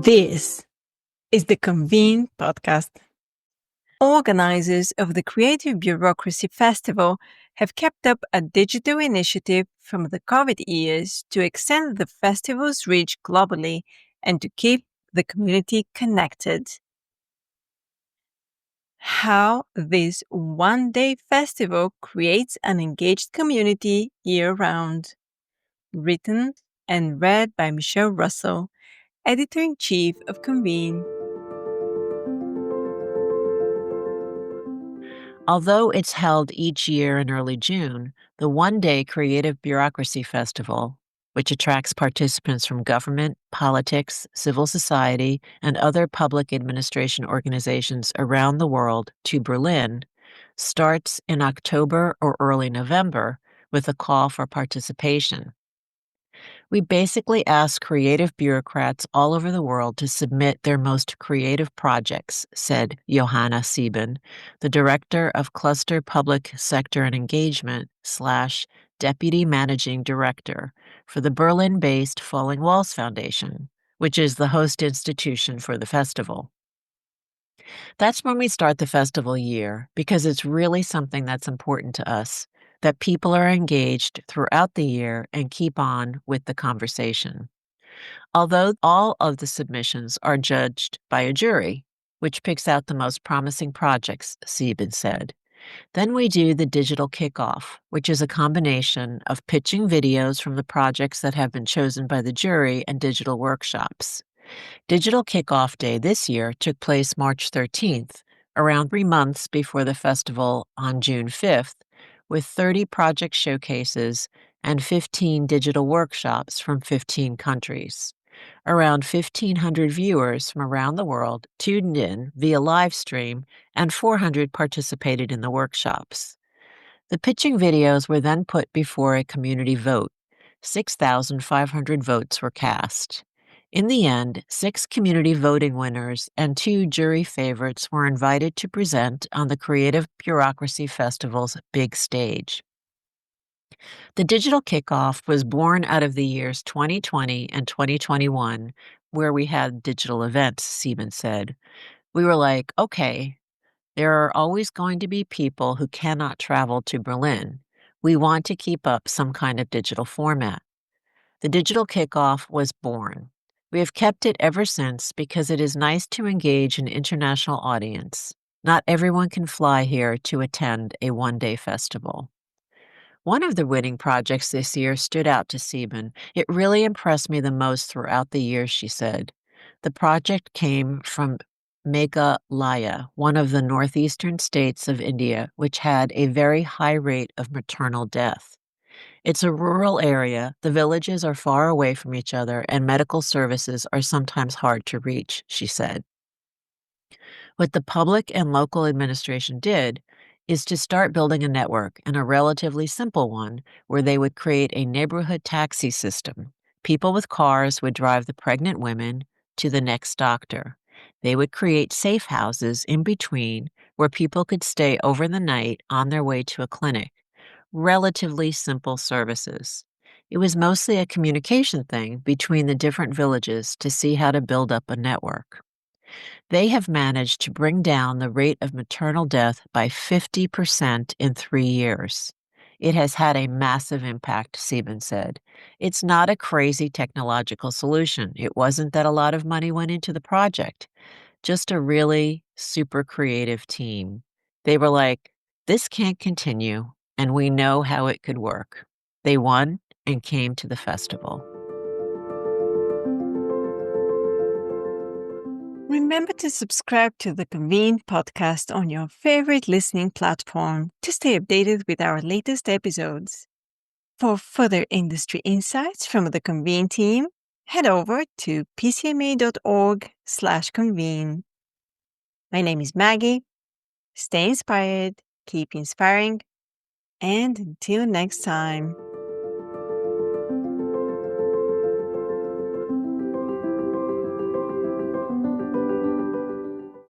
This is the Convene podcast. Organizers of the Creative Bureaucracy Festival have kept up a digital initiative from the COVID years to extend the festival's reach globally and to keep the community connected. How this one-day festival creates an engaged community year-round. Written and read by Michelle Russell, Editor-in-Chief of Convene. Although it's held each year in early June, the one-day Creative Bureaucracy Festival, which attracts participants from government, politics, civil society, and other public administration organizations around the world to Berlin, starts in October or early November with a call for participation. We basically ask creative bureaucrats all over the world to submit their most creative projects, said Johanna Sieben, the Director of Cluster Public Sector and Engagement / Deputy Managing Director for the Berlin-based Falling Walls Foundation, which is the host institution for the festival. That's when we start the festival year, because it's really something that's important to us, that people are engaged throughout the year and keep on with the conversation. Although all of the submissions are judged by a jury, which picks out the most promising projects, Sieben said. Then we do the digital kickoff, which is a combination of pitching videos from the projects that have been chosen by the jury and digital workshops. Digital Kickoff Day this year took place March 13th, around 3 months before the festival on June 5th, with 30 project showcases and 15 digital workshops from 15 countries. Around 1,500 viewers from around the world tuned in via live stream, and 400 participated in the workshops. The pitching videos were then put before a community vote. 6,500 votes were cast. In the end, 6 community voting winners and 2 jury favorites were invited to present on the Creative Bureaucracy Festival's big stage. The digital kickoff was born out of the years 2020 and 2021, where we had digital events, Sieben said. We were like, okay, there are always going to be people who cannot travel to Berlin. We want to keep up some kind of digital format. The digital kickoff was born. We have kept it ever since because it is nice to engage an international audience. Not everyone can fly here to attend a one-day festival. One of the winning projects this year stood out to Sieben. It really impressed me the most throughout the year, she said. The project came from Meghalaya, one of the northeastern states of India, which had a very high rate of maternal death. It's a rural area, the villages are far away from each other, and medical services are sometimes hard to reach, she said. What the public and local administration did is to start building a network, and a relatively simple one, where they would create a neighborhood taxi system. People with cars would drive the pregnant women to the next doctor. They would create safe houses in between where people could stay over the night on their way to a clinic. Relatively simple services. It was mostly a communication thing between the different villages to see how to build up a network. They have managed to bring down the rate of maternal death by 50% in 3 years. It has had a massive impact, Sieben said. It's not a crazy technological solution. It wasn't that a lot of money went into the project, just a really super creative team. They were like, this can't continue, and we know how it could work. They won and came to the festival. Remember to subscribe to the Convene podcast on your favorite listening platform to stay updated with our latest episodes. For further industry insights from the Convene team, head over to pcma.org/convene. My name is Maggie. Stay inspired, keep inspiring, and until next time.